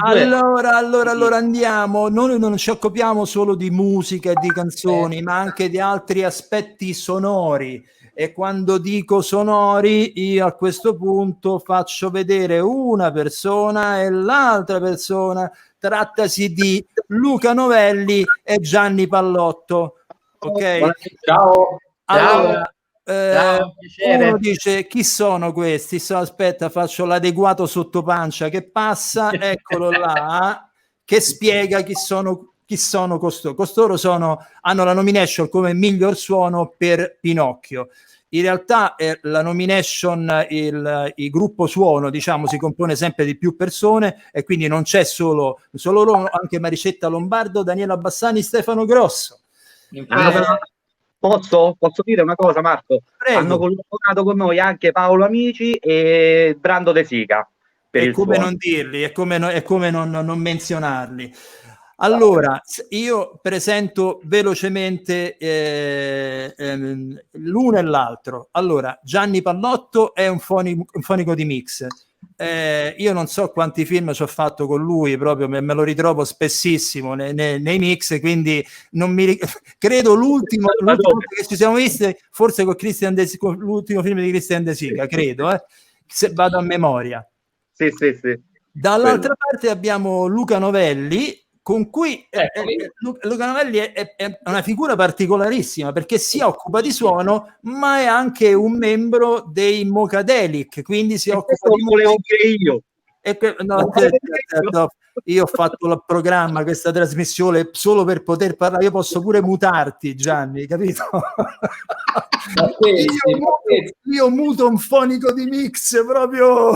Allora andiamo. Noi non ci occupiamo solo di musica e di canzoni, ma anche di altri aspetti sonori. E quando dico sonori, io a questo punto faccio vedere una persona e l'altra persona. Trattasi di Luca Novelli e Gianni Pallotto. Ok? Ciao. Allora, piacere. uno dice: chi sono questi? Aspetta, faccio l'adeguato sottopancia che passa, eccolo là, che spiega chi sono costoro. Costoro hanno la nomination come miglior suono per Pinocchio. In realtà la nomination, il gruppo suono, diciamo, si compone sempre di più persone e quindi non c'è solo loro, anche Maricetta Lombardo, Daniela Bassani, Stefano Grosso. Posso dire una cosa, Marco? Prego. Hanno collaborato con noi anche Paolo Amici e Brando De Sica. È come non dirli, è come non menzionarli. Allora, io presento velocemente l'uno e l'altro. Allora, Gianni Pallotto è un fonico di mix. Io non so quanti film ci ho fatto con lui, proprio me lo ritrovo spessissimo nei mix, quindi non mi credo l'ultimo che ci siamo visti, forse con l'ultimo film di Christian De Sica, credo, se vado a memoria. Sì. Dall'altra parte abbiamo Luca Novelli, con cui Luca Novelli è una figura particolarissima perché si occupa di suono, ma è anche un membro dei Mocadelic, quindi si occupa di io. Io ho fatto il programma, questa trasmissione solo per poter parlare. Io posso pure mutarti, Gianni, capito? Io muto un fonico di mix proprio.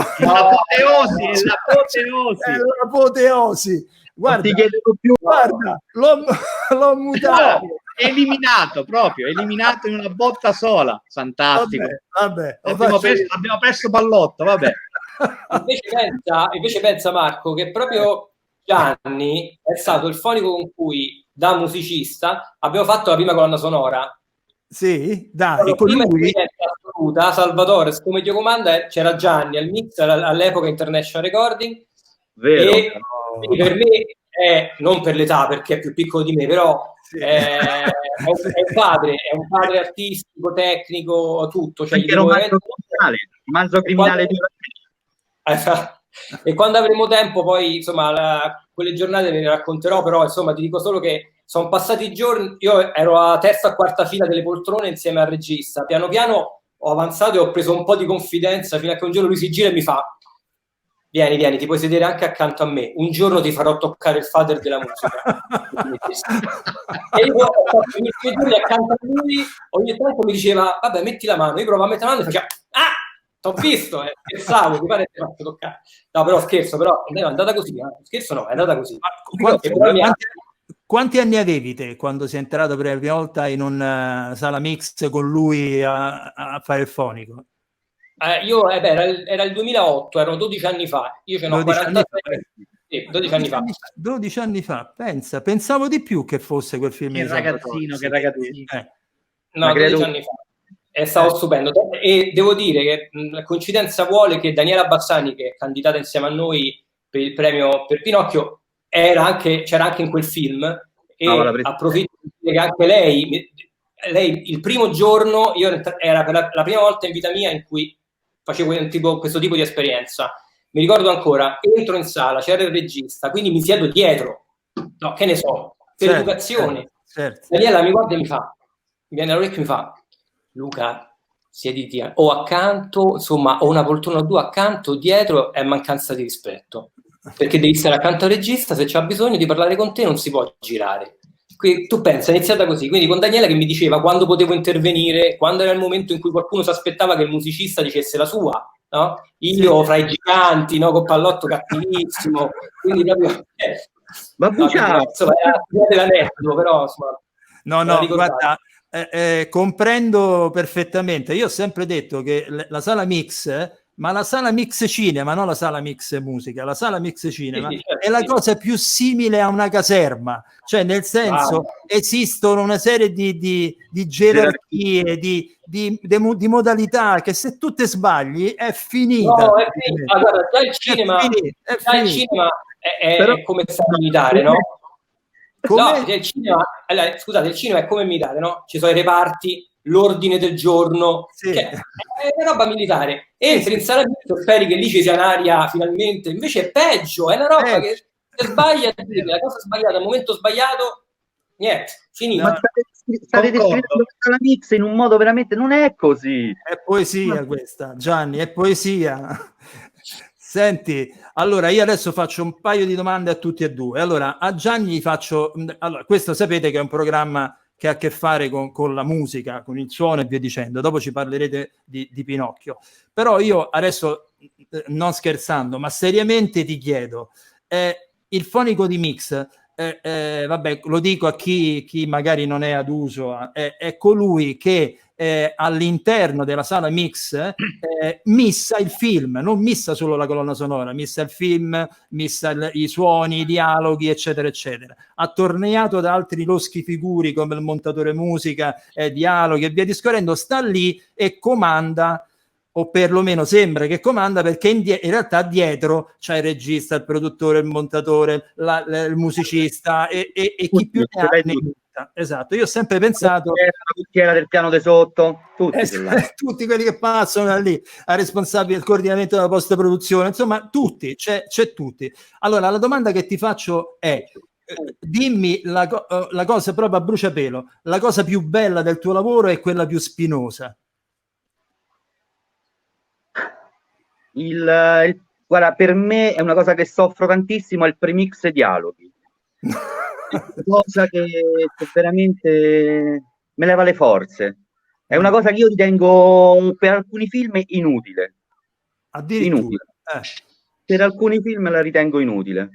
L'apoteosi. Guarda, l'ho mutato. Eliminato in una botta sola. Fantastico. Vabbè. Abbiamo perso Pallotto, vabbè. Invece pensa Marco che proprio Gianni è stato il fonico con cui da musicista abbiamo fatto la prima colonna sonora. Sì, dai, con lui assoluta, Salvatore, come Dio comanda, c'era Gianni al mix all'epoca International Recording. Vero. E per me non per l'età, perché è più piccolo di me, però sì. è un padre artistico, tecnico, tutto. Cioè, romanzo criminale di e quando avremo tempo poi insomma quelle giornate ve ne racconterò, però insomma ti dico solo che sono passati i giorni, io ero a terza o quarta fila delle poltrone insieme al regista, piano piano ho avanzato e ho preso un po' di confidenza fino a che un giorno lui si gira e mi fa: vieni, ti puoi sedere anche accanto a me, un giorno ti farò toccare il fader della musica. E io ho fatto i miei giorni accanto a lui, ogni tanto mi diceva vabbè metti la mano, io provo a mettere la mano e faceva t'ho visto, scherzavo, ti pare che ti faccio toccare. No, però scherzo, però è andata così, scherzo no, è andata così. Quanti anni avevi te quando sei entrato per la prima volta in una sala mix con lui a fare il fonico? Io era il 2008, erano 12 anni fa. Io ce n'ho 46. 12 anni fa. 12 anni fa, pensavo di più che fosse quel film. Che ragazzino. No, 12 anni fa. È stato stupendo. E devo dire che la coincidenza vuole che Daniela Bassani, che è candidata insieme a noi per il premio per Pinocchio, c'era anche in quel film. E approfitto di dire che anche lei il primo giorno, era per la prima volta in vita mia in cui facevo questo tipo di esperienza. Mi ricordo ancora, entro in sala, c'era il regista, quindi mi siedo dietro, no, che ne so, per educazione. Certo. Daniela mi guarda e mi viene all'orecchio e mi fa: Luca, siediti o accanto, insomma, o una poltrona o due accanto, dietro, è mancanza di rispetto, perché devi stare accanto al regista, se c'ha bisogno di parlare con te non si può girare. Tu pensa, è iniziata così, quindi con Daniela che mi diceva quando potevo intervenire, quando era il momento in cui qualcuno si aspettava che il musicista dicesse la sua, no? Io fra i giganti, no? Con Pallotto cattivissimo, quindi proprio ma insomma, però insomma, no, guarda, comprendo perfettamente. Io ho sempre detto che la sala mix, ma la sala mix cinema, non la sala mix musica, la sala mix cinema è la cosa più simile a una caserma, cioè nel senso esistono una serie di gerarchie, di modalità che se tu te sbagli è finita. No, guarda, già il cinema Però- come stare militare, no? Come? No, il cinema, allora, scusate, il cinema è come militare, no? Ci sono i reparti, l'ordine del giorno, Sì. cioè, è una roba militare. Entri in sala vitto, speri che lì ci sia un'aria finalmente, invece è peggio, è una roba che se sbaglia, la cosa sbagliata, al momento sbagliato, niente, finito. Ma state descrivendo la mix in un modo veramente... Non è così. È poesia questa, Gianni, è poesia. Senti, allora io adesso faccio un paio di domande a tutti e due. Allora, a Gianni gli faccio... Allora, questo sapete che è un programma che ha a che fare con la musica, con il suono e via dicendo. Dopo ci parlerete di Pinocchio. Però io adesso, non scherzando, ma seriamente ti chiedo, il fonico di mix... vabbè, lo dico a chi magari non è ad uso, è colui che all'interno della sala mix missa il film, non missa solo la colonna sonora, missa il film, missa i suoni, i dialoghi, eccetera, eccetera. Attorniato da altri loschi figuri come il montatore musica, dialoghi e via discorrendo, sta lì e comanda, o perlomeno sembra che comanda, perché in realtà dietro c'è il regista, il produttore, il montatore, il musicista e chi più ne ha ne butta. Esatto, io ho sempre pensato la cucchiera del piano di sotto, tutti, tutti quelli che passano da lì, a responsabile del coordinamento della post produzione, insomma tutti, c'è tutti. Allora la domanda che ti faccio è: dimmi la cosa proprio a bruciapelo, la cosa più bella del tuo lavoro e quella più spinosa. Guarda, per me è una cosa che soffro tantissimo, è il premix dialoghi. È una cosa che veramente me leva le forze. È una cosa che io ritengo per alcuni film inutile. Addirittura. Inutile. Per alcuni film la ritengo inutile.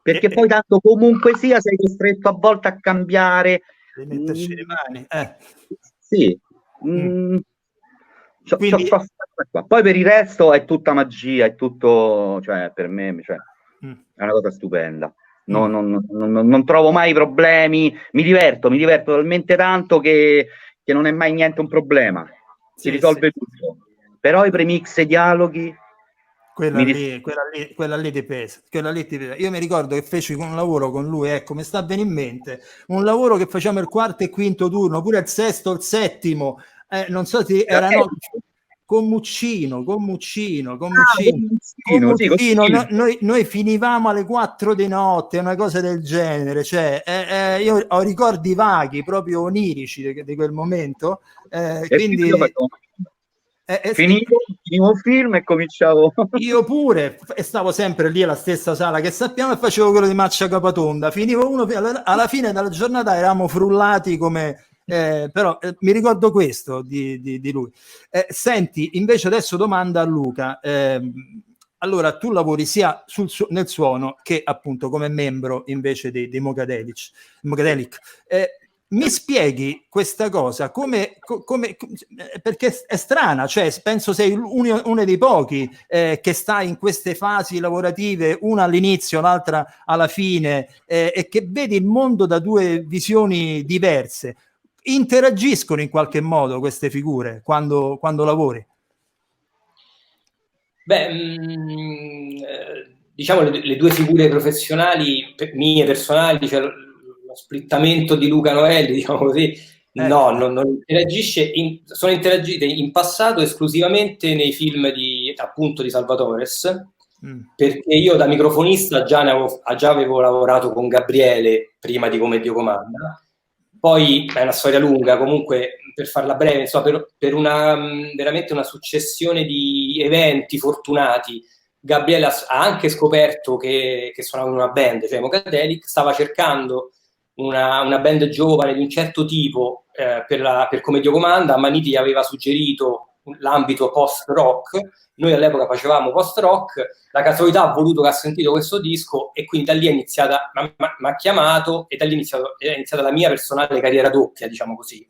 Perché poi tanto comunque sia sei costretto a volte a cambiare. Metterci le mani. Sì. Quindi... Poi per il resto è tutta magia, è tutto, cioè per me è una cosa stupenda. Non trovo mai problemi, mi diverto talmente tanto che non è mai niente un problema, si risolve tutto. Però i premix e i dialoghi, quella lì ti pesa, Io mi ricordo che feci un lavoro con lui, ecco, mi sta bene in mente, un lavoro che facciamo il quarto e quinto turno, pure il sesto, il settimo, non so se erano con Muccino. Noi finivamo alle 4 di notte, una cosa del genere, cioè io ho ricordi vaghi, proprio onirici di quel momento, quindi finivo un film e cominciavo io pure, e stavo sempre lì alla stessa sala che sappiamo e facevo quello di Maccia Capatonda, finivo uno, alla fine della giornata eravamo frullati come... però mi ricordo questo di lui. Senti, invece adesso domanda a Luca. Allora, tu lavori sia nel suono che appunto come membro invece di Mogadelic. Mi spieghi questa cosa come perché è strana, cioè penso sei uno dei pochi che sta in queste fasi lavorative, una all'inizio, l'altra alla fine, e che vedi il mondo da due visioni diverse. Interagiscono in qualche modo queste figure quando lavori? Diciamo le due figure professionali mie personali, cioè lo splittamento di Luca Novelli, diciamo così, no, non interagisce, sono interagite in passato esclusivamente nei film appunto di Salvatores, perché io da microfonista già avevo lavorato con Gabriele prima di Come Dio Comanda. Poi è una storia lunga, comunque per farla breve, insomma, per veramente una successione di eventi fortunati, Gabriele ha anche scoperto che suonava in una band, cioè Mogadelic stava cercando una band giovane di un certo tipo per Come Dio Comanda. Maniti gli aveva suggerito l'ambito post-rock, noi all'epoca facevamo post-rock, la casualità ha voluto che ha sentito questo disco e quindi da lì è iniziata, mi ha chiamato e da lì è iniziata la mia personale carriera doppia, diciamo così,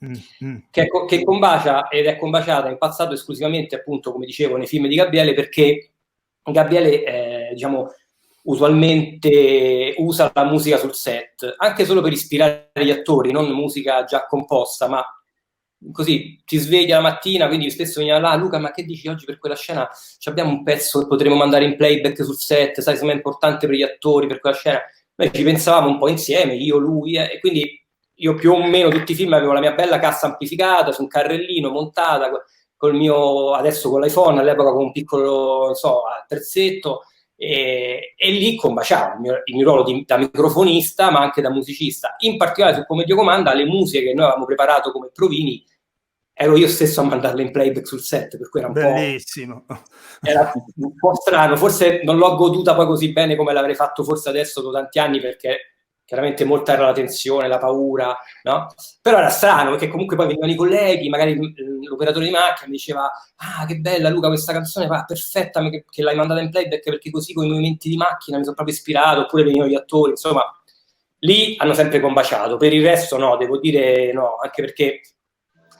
che combacia ed è combaciata in passato esclusivamente, appunto, come dicevo, nei film di Gabriele, perché Gabriele, diciamo, usualmente usa la musica sul set, anche solo per ispirare gli attori, non musica già composta, ma così ti svegli la mattina, quindi spesso veniva là, Luca, ma che dici oggi per quella scena? Abbiamo un pezzo che potremo mandare in playback sul set, sai, secondo me è importante per gli attori, per quella scena. Noi ci pensavamo un po' insieme, io, lui, e quindi io più o meno tutti i film avevo la mia bella cassa amplificata su un carrellino montata col mio, adesso con l'iPhone, all'epoca con un piccolo, non so, attrezzetto, e lì combaciavo il mio ruolo da microfonista ma anche da musicista. In particolare su Commedia Comanda le musiche che noi avevamo preparato come provini ero io stesso a mandarle in playback sul set, per cui era bellissimo. Era un po' strano, forse non l'ho goduta poi così bene come l'avrei fatto forse adesso dopo tanti anni, perché chiaramente molta era la tensione, la paura, no? Però era strano, perché comunque poi venivano i colleghi, magari l'operatore di macchina mi diceva che bella Luca questa canzone, va perfetta che l'hai mandata in playback, perché così con i movimenti di macchina mi sono proprio ispirato, oppure venivano gli attori, insomma lì hanno sempre combaciato. Per il resto no, devo dire no, anche perché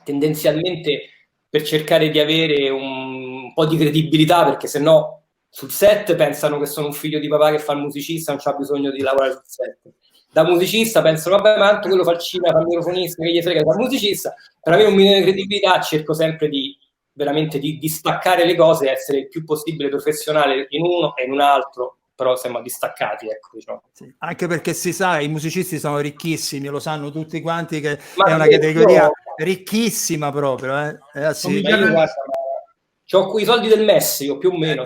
tendenzialmente per cercare di avere un po' di credibilità, perché se no sul set pensano che sono un figlio di papà che fa il musicista, non c'ha bisogno di lavorare sul set. Da musicista pensano, vabbè, ma tanto quello fa il cinema, fa il microfonista, che gli frega, fa il musicista. Per avere un minimo di credibilità cerco sempre di veramente di staccare le cose, essere il più possibile professionale in uno e in un altro, però siamo distaccati, ecco, diciamo. Sì, anche perché si sa, i musicisti sono ricchissimi, lo sanno tutti quanti che è una categoria ricchissima proprio. Sì. C'ho qui i soldi del Messi, o più o meno.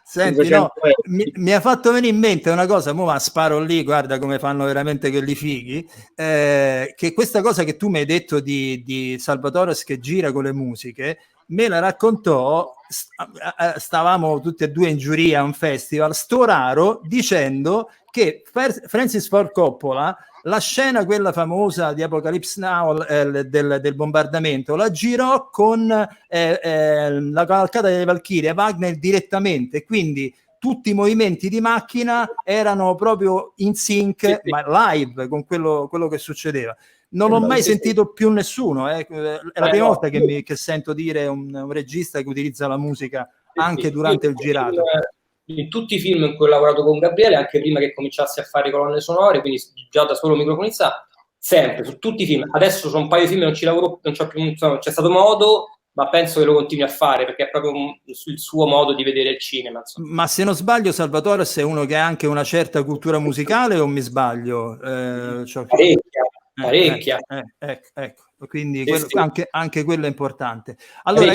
Senti, no, mi ha fatto venire in mente una cosa, mo sparo lì, guarda come fanno veramente quelli fighi, che questa cosa che tu mi hai detto di Salvatore che gira con le musiche, me la raccontò, stavamo tutti e due in giuria a un festival, Storaro, dicendo che Francis Ford Coppola la scena quella famosa di Apocalypse Now del bombardamento la girò con la cavalcata delle Valchirie, Wagner direttamente, quindi tutti i movimenti di macchina erano proprio in sync, sì, ma live con quello che succedeva. Non l'ho mai sentito più nessuno, è la prima volta che sento dire un regista che utilizza la musica anche durante il girato. In tutti i film in cui ho lavorato con Gabriele, anche prima che cominciassi a fare colonne sonore, quindi già da solo microfonista, sempre, su tutti i film. Adesso sono un paio di film, non ci lavoro, non c'è più, insomma, c'è stato modo, ma penso che lo continui a fare, perché è proprio il suo modo di vedere il cinema. Insomma. Ma se non sbaglio, Salvatore è uno che ha anche una certa cultura musicale, o mi sbaglio? Parecchia. Ecco. Quindi anche quello è importante. Allora,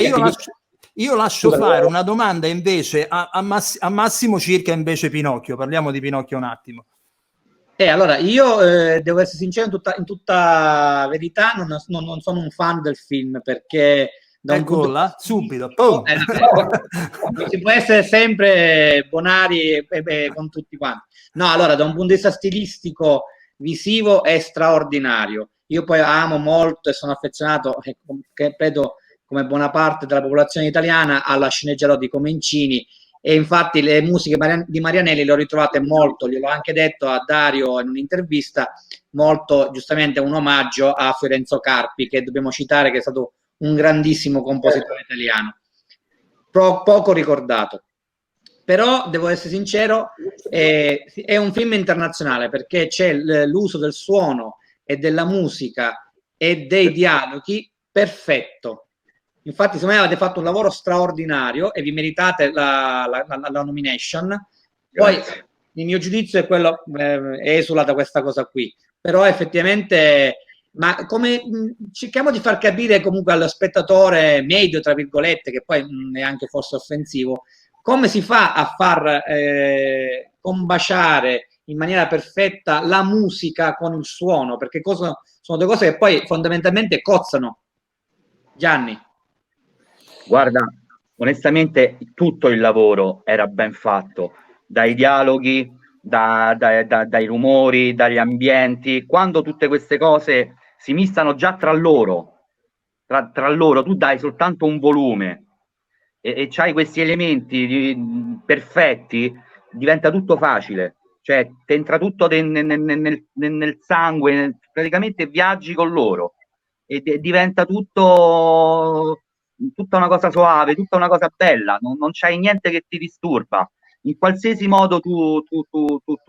io lascio fare una domanda invece a Massimo circa invece Pinocchio. Parliamo di Pinocchio un attimo. Allora, io devo essere sincero, in tutta verità, non sono un fan del film, perché eccola, subito. Si può essere sempre bonari con tutti quanti. No, allora, da un punto di vista stilistico, visivo, è straordinario. Io poi amo molto e sono affezionato, credo come buona parte della popolazione italiana, alla sceneggiatura di Comencini, e infatti le musiche di Marianelli le ho ritrovate molto, gliel'ho anche detto a Dario in un'intervista, molto giustamente un omaggio a Fiorenzo Carpi, che dobbiamo citare, che è stato un grandissimo compositore italiano, poco ricordato. Però devo essere sincero, è un film internazionale, perché c'è l'uso del suono e della musica e dei dialoghi perfetto. Infatti, secondo me avete fatto un lavoro straordinario e vi meritate la nomination. Poi il mio giudizio è quello, esula da questa cosa qui, però effettivamente, ma come cerchiamo di far capire comunque allo spettatore medio, tra virgolette, che poi è anche forse offensivo, come si fa a far combaciare in maniera perfetta la musica con il suono, perché sono due cose che poi fondamentalmente cozzano. Gianni. Guarda, onestamente tutto il lavoro era ben fatto, dai dialoghi, dai rumori, dagli ambienti. Quando tutte queste cose si mischiano già tra loro, tu dai soltanto un volume e c'hai questi elementi perfetti, diventa tutto facile, cioè ti entra tutto nel sangue, praticamente viaggi con loro e diventa tutta una cosa soave, tutta una cosa bella, non c'hai niente che ti disturba. In qualsiasi modo tu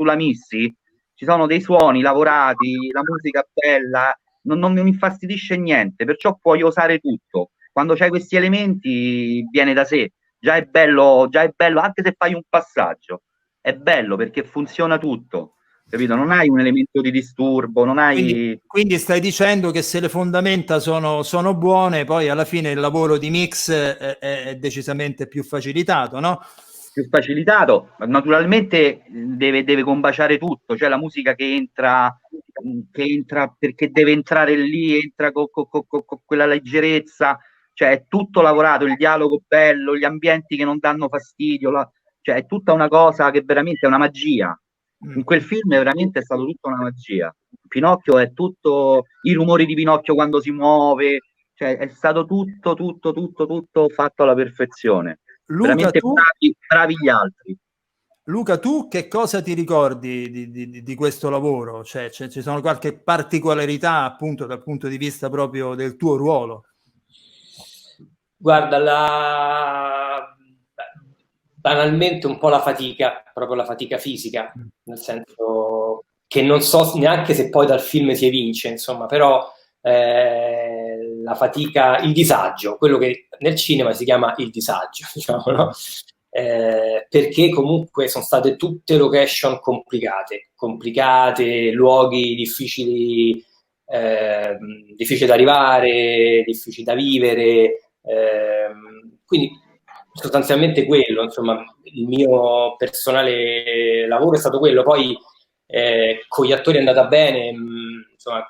la missi, ci sono dei suoni lavorati, la musica bella, non mi infastidisce niente, perciò puoi osare tutto. Quando c'hai questi elementi viene da sé, già è bello anche se fai un passaggio, è bello perché funziona tutto, capito? Non hai un elemento di disturbo, non hai... Quindi stai dicendo che se le fondamenta sono buone, poi alla fine il lavoro di mix è decisamente più facilitato, no? Più facilitato, naturalmente deve combaciare tutto, cioè la musica che entra perché deve entrare lì, entra con quella leggerezza, cioè è tutto lavorato, il dialogo bello, gli ambienti che non danno fastidio, cioè è tutta una cosa che veramente è una magia. In quel film veramente è stato tutta una magia. Pinocchio è tutto, i rumori di Pinocchio quando si muove, cioè è stato tutto fatto alla perfezione. Luca, Veramente bravi gli altri. Luca, tu che cosa ti ricordi di questo lavoro? Cioè, ci sono qualche particolarità appunto dal punto di vista proprio del tuo ruolo? Guarda, banalmente un po' la fatica, proprio la fatica fisica, nel senso che non so neanche se poi dal film si evince, insomma, però la fatica, il disagio, quello che nel cinema si chiama il disagio, diciamo, no? Perché comunque sono state tutte location complicate, luoghi difficili da arrivare, difficili da vivere, quindi sostanzialmente quello, insomma, il mio personale lavoro è stato quello. Poi con gli attori è andata bene, insomma,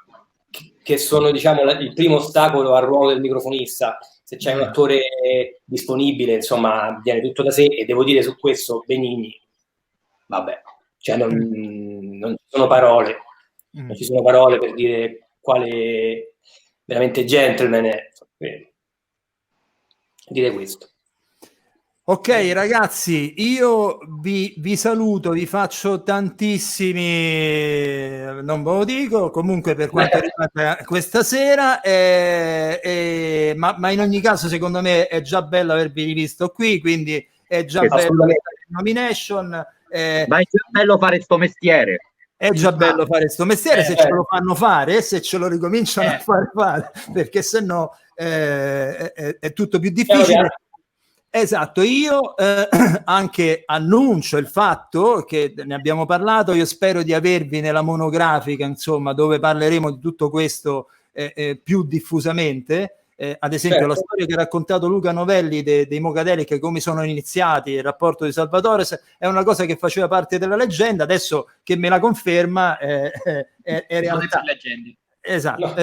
che sono, diciamo, il primo ostacolo al ruolo del microfonista. Se c'è un attore disponibile, insomma, viene tutto da sé. E devo dire su questo, Benigni, vabbè, cioè non ci sono parole, non ci sono parole per dire quale veramente gentleman è. Dire questo. Ok ragazzi, io vi saluto, vi faccio tantissimi, non ve lo dico, comunque per quanto riguarda questa sera, ma in ogni caso secondo me è già bello avervi rivisto qui, quindi è già bello la nomination. Ma è già bello fare sto mestiere. È già bello fare sto mestiere, se ce lo fanno fare, se ce lo ricominciano a fare, perché sennò è tutto più difficile. Esatto, io anche annuncio il fatto che ne abbiamo parlato, io spero di avervi nella monografica, insomma, dove parleremo di tutto questo più diffusamente, ad esempio la storia che ha raccontato Luca Novelli dei Mocadelic, come sono iniziati, il rapporto di Salvatore, è una cosa che faceva parte della leggenda, adesso che me la conferma è realtà. Esatto.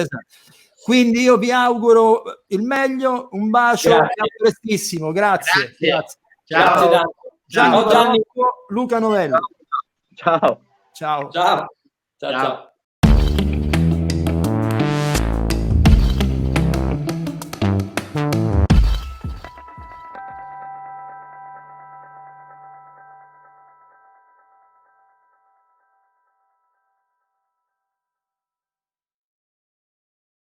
Quindi io vi auguro il meglio, un bacio, a prestissimo, grazie. Ciao Gianni. Luca Novelli. Ciao. Ciao.